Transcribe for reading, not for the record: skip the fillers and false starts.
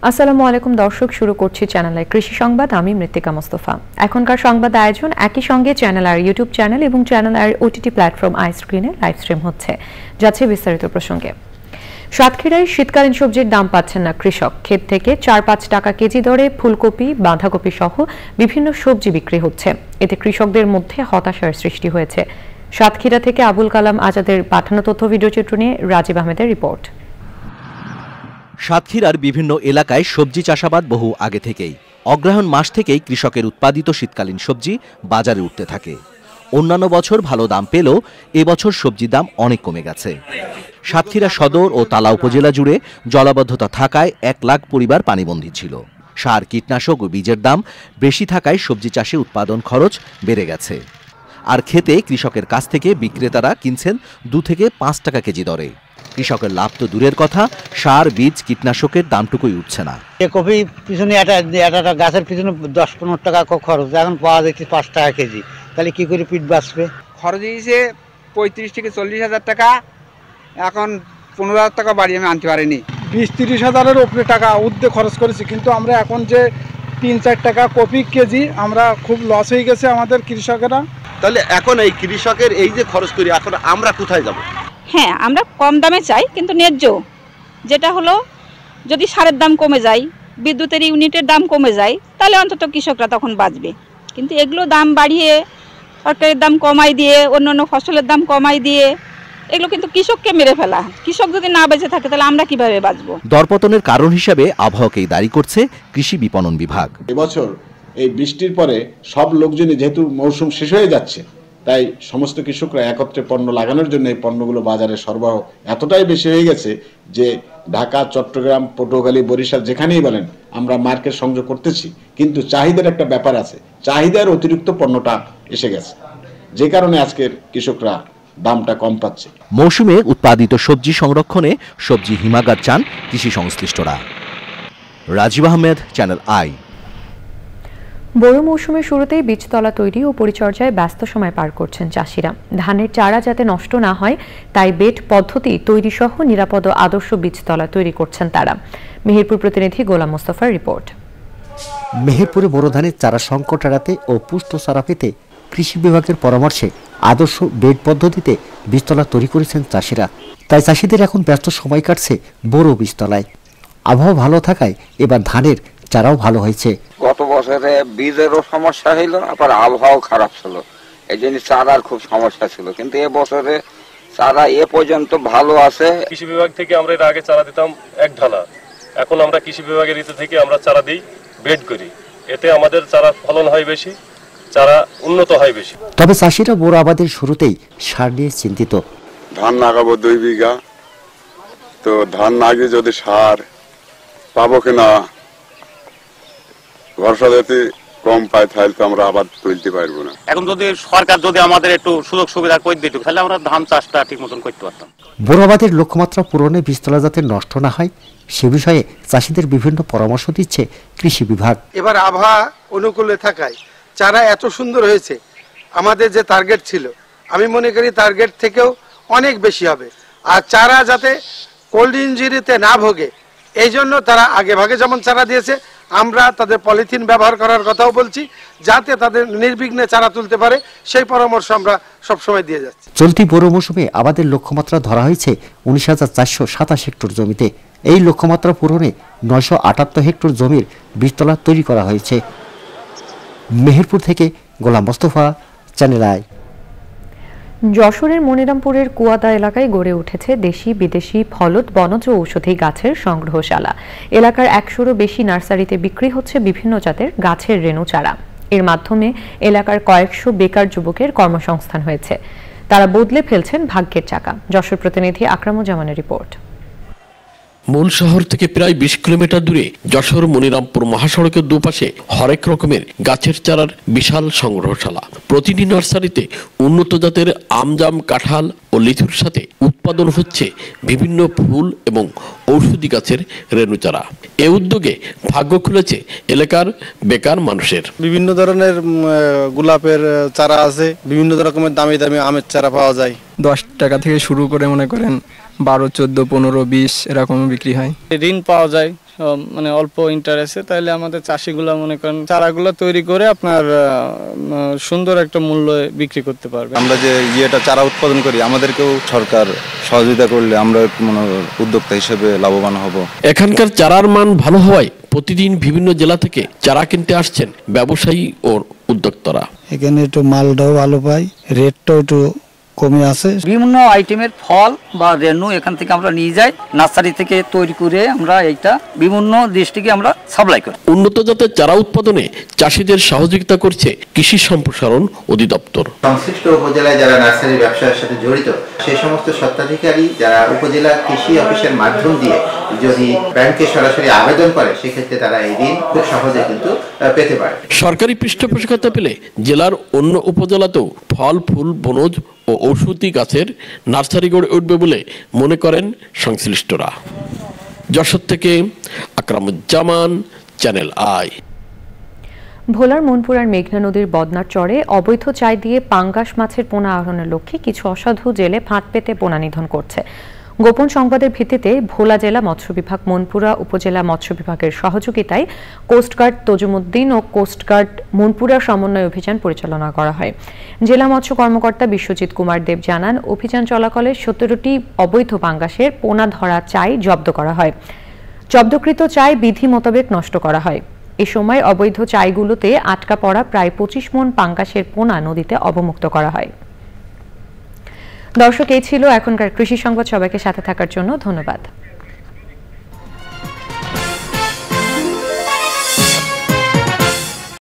আসসালামু আলাইকুম দর্শক, শুরু করছি চ্যানেল আই কৃষি সংবাদ। আমি মৃত্তিকা মোস্তফা। এখনকার সংবাদ আয়োজন একই সঙ্গে চ্যানেল আর ইউটিউব চ্যানেল এবং চ্যানেল আর ওটিটি প্ল্যাটফর্ম আই স্ক্রিনে লাইভ স্ট্রিম হচ্ছে। যাচ্ছে বিস্তারিত প্রসঙ্গে। সাতক্ষীরায় শীতকালীন সবজির দাম পাচ্ছেন না কৃষক। ক্ষেত থেকে 4-5 টাকা কেজি দরে ফুলকপি, বাঁধাকপি সহ বিভিন্ন সবজি বিক্রি হচ্ছে। এতে কৃষকদের মধ্যে হতাশার সৃষ্টি হয়েছে। সাতক্ষীরা থেকে আবুল কালাম আজাদের পাঠানো তথ্য ভিডিওচিত্র নিয়ে রাজীব আহমেদের রিপোর্ট। সাতক্ষীরার বিভিন্ন এলাকায় সবজি চাষাবাদ বহু আগে থেকেই। অগ্রহায়ণ মাস থেকেই কৃষকের উৎপাদিত শীতকালীন সবজি বাজারে উঠতে থাকে। অন্যান্য বছর ভালো দাম পেলেও এবছর সবজির দাম অনেক কমে গেছে। সাতক্ষীরা সদর ও তালা উপজেলা জুড়ে জলাবদ্ধতা থাকায় 1 লাখ পরিবার পানিবন্দী ছিল। সার, কীটনাশক ও বীজের দাম বেশি থাকায় সবজি চাষে উৎপাদন খরচ বেড়ে গেছে। আর খেতে কৃষকের কাছ থেকে বিক্রেতারা কিনছেন 2 থেকে 5 টাকা কেজি দরে। কৃষকের লাভ তো দূরের কথা, সার, বীজ, কীটনাশকের দামটুকুই উঠছে না। কপি পিছনে একটা গাছের পিছনে 10-15 টাকা খরচ, এখন পাওয়া যাচ্ছে 5 টাকা কেজি। তাহলে কি করে পিঠ বাঁচবে? খরচ দিয়েছে 35 থেকে 40 হাজার টাকা, এখন 15 হাজার টাকা বাড়ি আমি আনতে পারিনি। 20-30 হাজারের উপরে টাকা উদ্যোগ খরচ করেছি, কিন্তু আমরা এখন যে 3-4 টাকা কপি কেজি, আমরা খুব লস হয়ে গেছে আমাদের কৃষকেরা। তাহলে এখন এই কৃষকের এই যে খরচ করি, এখন আমরা কোথায় যাব? হ্যাঁ, আমরা কম দামে চাই, কিন্তু ন্যায্য, যেটা হলো যদি সারের দাম কমে যায়, বিদ্যুতের ইউনিটের দাম কমে যায়, তাহলে অন্তত কৃষকরা তখন বাঁচবে। কিন্তু এগুলো দাম বাড়িয়ে, সরকারের দাম কমাই দিয়ে, অন্যান্য ফসলের দাম কমাই দিয়ে, এগুলো কিন্তু কৃষককে মেরে ফেলা। কৃষক যদি না বেঁচে থাকে তাহলে আমরা কিভাবে বাঁচবো? দরপতনের কারণ হিসেবে আবহাওয়াকেই দায়ী করছে কৃষি বিপণন বিভাগ। এবছর এই বৃষ্টির পরে সব লোকজনই, যেহেতু মৌসুম শেষ হয়ে যাচ্ছে, তাই সমস্ত কৃষকরা একত্রে পণ্য লাগানোর জন্য এই পণ্যগুলো বাজারে সরবরাহ এতটাই বেশি হয়ে গেছে যে ঢাকা, চট্টগ্রাম, পটুয়াখালী, বরিশাল যেখানেই বলেন আমরা মার্কেট সংযোগ করতেছি, কিন্তু চাহিদার একটা ব্যাপার আছে। চাহিদার অতিরিক্ত পণ্যটা এসে গেছে, যে কারণে আজকের কৃষকরা দামটা কম পাচ্ছে। মৌসুমে উৎপাদিত সবজি সংরক্ষণে সবজি হিমাগার চান কৃষি সংশ্লিষ্টরা। Rajib Ahmed, channel i. বড় মৌসুমের শুরুতেই বীজতলা তৈরি ও পরিচর্যায় ব্যস্ত সময় পার করছেন চাষিরা। ধানের চারা যাতে নষ্ট না হয় তাই বেড পদ্ধতি তৈরি সহ নিরাপদ ও আদর্শ বীজতলা তৈরি করছেন তারা। মেহেরপুর প্রতিনিধি গোলাম মোস্তফার রিপোর্ট। মেহেরপুরে বোরো ধানের চারা সংকট এড়াতে ও পুষ্ট চারা পেতে কৃষি বিভাগের পরামর্শে আদর্শ বেড পদ্ধতিতে বীজতলা তৈরি করেছেন চাষিরা। তাই চাষিদের এখন ব্যস্ত সময় কাটছে বড় বীজতলায়। আবহাওয়া ভালো থাকায় এবার ধানের চারাও ভালো হয়েছে। গত বছরে বীজেরও সমস্যা হইল, আবার আবহাওয়া খারাপ ছিল, এই জন্য চারার খুব সমস্যা ছিল। কিন্তু এবছরে চারা এ পর্যন্ত ভালো আছে। কৃষি বিভাগ থেকে আমরা এর আগে চারা দিতাম 1 ঢালা, এখন আমরা কৃষি বিভাগের ইতে থেকে আমরা চারা দিই বেড করি। এতে আমাদের চারা ফলন হয় বেশি, চারা উন্নত হয় বেশি। তবে চাষিরা বড় আবাদের শুরুতেই সার নিয়ে চিন্তিত। ধান লাগাবো 2 বিঘা, তো ধান আগে যদি সার পাবো কিনা, ভরসা যদি কম পাই তাহলে তো আমরা আবার তুলতে পারবো না। এখন যদি সরকার যদি আমাদের একটু সুযোগ সুবিধা করে দিত তাহলে আমরা ধান চাষটা ঠিক মতন করতে পারতাম। বড় আবাদের লক্ষ্যমাত্রা পূরণে বীজতলা যাতে নষ্ট না হয় সে বিষয়ে চাষিদের বিভিন্ন পরামর্শ দিচ্ছে কৃষি বিভাগ। এবার আবহাওয়া অনুকূলে থাকায় চারা এত সুন্দর হয়েছে, আমাদের যে টার্গেট ছিল আমি মনে করি টার্গেট থেকেও অনেক বেশি হবে। আর চারা যাতে কোল্ড ইঞ্জুরিতে না ভোগে এই জন্য তারা আগে ভাগে যেমন চারা দিয়েছে, আমরা তাদের পলিথিন ব্যবহার করার কথাও বলছি, যাতে তাদের নির্বিঘ্নে চারা তুলতে পারে সেই পরামর্শ আমরা সবসময় দিয়ে যাচ্ছি। চলতি বড় মৌসুমে আবাদের লক্ষ্যমাত্রা ধরা হয়েছে 19,427 হেক্টর জমিতে। এই লক্ষ্যমাত্রা পূরণে 978 হেক্টর জমির বীজতলা তৈরি করা হয়েছে। মেহেরপুর থেকে গোলাম মোস্তফা, চ্যানেল আই। যশোরের মনিরামপুরের কুয়াদা এলাকায় গড়ে উঠেছে দেশি বিদেশি ফলদ, বনজ ও ঔষধি গাছের সংগ্রহশালা। এলাকার 100-রও বেশি নার্সারিতে বিক্রি হচ্ছে বিভিন্ন জাতের গাছের রেণু চারা। এর মাধ্যমে এলাকার কয়েকশো বেকার যুবকের কর্মসংস্থান হয়েছে। তারা বদলে ফেলছেন ভাগ্যের চাকা। যশোর প্রতিনিধি আকরামুজ্জামানের রিপোর্ট। মূল শহর থেকে প্রায় 20 কিলোমিটার দূরে যশোর মনিরামপুর মহাসড়কের দুপাশে হরেক রকমের গাছের চারার বিশাল সংগ্রহশালা। প্রতিটি নার্সারিতে উন্নত জাতের আমজাম, কাঁঠাল ও লিচুর সাথে উৎপাদন হচ্ছে বিভিন্ন ফুল এবং ঔষধি গাছের রেণু চারা। এ উদ্যোগে ভাগ্য খুলেছে এলাকার বেকার মানুষের। বিভিন্ন ধরনের গোলাপের চারা আছে, বিভিন্ন রকমের দামি দামি আমের চারা পাওয়া যায়। 10 টাকা থেকে শুরু করে মনে করেন 12, 14, 15, 20 এরকম বিক্রি হয়। ঋণ পাওয়া যায় মানে অল্প ইন্টারেস্টে, তাহলে আমাদের চাষিগুলো মনে করেন চারাগুলো তৈরি করে আপনার সুন্দর একটা মূল্যে বিক্রি করতে পারবে। আমরা যে চারা উৎপাদন করি, আমাদেরকেও সরকার সহযোগিতা করলে আমরা উদ্যোক্তা হিসেবে লাভবান হব। এখানকার চারার মান ভালো হওয়ায় প্রতিদিন বিভিন্ন জেলা থেকে চারা কিনতে আসছেন ব্যবসায়ী ও উদ্যোক্তারা। এখানে একটু মালটাও ভালো পাই, রেটটাও একটু কমে আছে। বিভিন্ন আইটেমের ফল বা রেণু এখান থেকে আমরা নিয়ে যাই, নার্সারি থেকে তৈরি করে আমরা এইটা বিভিন্ন ডিস্ট্রিক্টে আমরা সাপ্লাই করি। উন্নত জাতের চারা উৎপাদনে চাষিদের সহযোগিতা করছে কৃষি সম্প্রসারণ অধিদপ্তর। সংশ্লিষ্ট উপজেলায় যারা নার্সারি ব্যবসার সাথে জড়িত সেই সমস্ত স্বত্বাধিকারী যারা উপজেলা কৃষি অফিসের মাধ্যম দিয়ে যদি ব্যাংকে সরাসরি আবেদন করে, সেক্ষেত্রে তারা এই ঋণ খুব সহজে কিন্তু পেতে পারে। সরকারি পৃষ্ঠপোষকতা পেলে জেলার অন্য উপজেলাতেও ফল, ফুল, বনজ ও ঔষধি গাছের নার্সারি গড়ে উঠবে বলে মনে করেন সংশ্লিষ্টরা। যশোর থেকে আকরামুজ্জামান, চ্যানেল আই। ভোলার মনপুরার মেঘনা নদীর বদনার চরে অবৈধ চাই দিয়ে পাঙ্গাস মাছের পোনা আহরণের লক্ষ্যে কিছু অসাধু জেলে ফাঁদ পেতে পোনা নিধন করছে। গোপন সংবাদের ভিত্তিতে ভোলা জেলা মৎস্য বিভাগ, মনপুরা উপজেলা মৎস্য বিভাগের সহযোগিতায় কোস্টগার্ড তজুমুদ্দিন ও কোস্টগার্ড মনপুরা সমন্বয় অভিযান পরিচালনা করা হয়। জেলা মৎস্য কর্মকর্তা বিশ্বজিৎ কুমার দেব জানান, অভিযান চলাকালে 17টি অবৈধ পাঙ্গাসের পোনা ধরা চাই জব্দ করা হয়। জব্দকৃত চাই বিধি মোতাবেক নষ্ট করা হয়। এ সময় অবৈধ চাইগুলোতে আটকা পড়া প্রায় 25 মণ পাঙ্গাসের পোনা নদীতে অবমুক্ত করা হয়। দর্শক, এই ছিল এখনকার কৃষি সংবাদ। সবাইকে সাথে থাকার জন্য ধন্যবাদ।